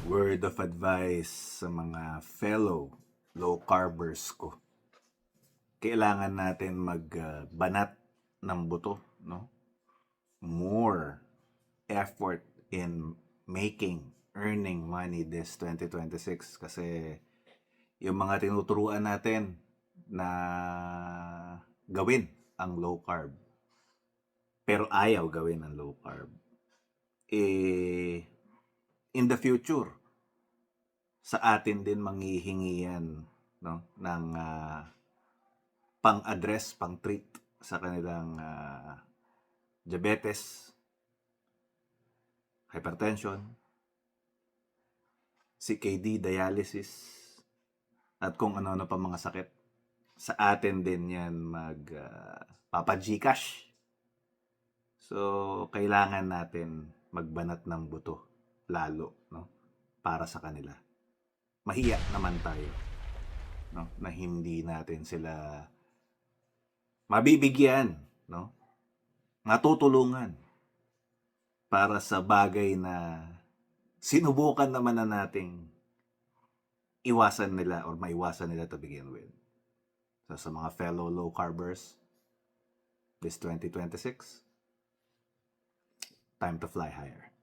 word of advice sa mga fellow low carbers ko. Kailangan natin magbanat ng buto, no? More effort in earning money this 2026 kasi yung mga tinuturuan natin na gawin ang low carb pero ayaw gawin ang low carb, in the future sa atin din manghihingi yan, no, ng pang-address, pang-treat sa kanilang diabetes, hypertension, CKD, dialysis, at kung ano-ano pa mga sakit. Sa atin din yan papa-Gcash. So, kailangan natin magbanat ng buto lalo, no, para sa kanila. Mahiya naman tayo, no, na hindi natin sila mabibigyan, no, matutulungan para sa bagay na sinubukan naman na nating iwasan nila or maiwasan nila to begin with. So, sa mga fellow low carbers, this 2026, time to fly higher.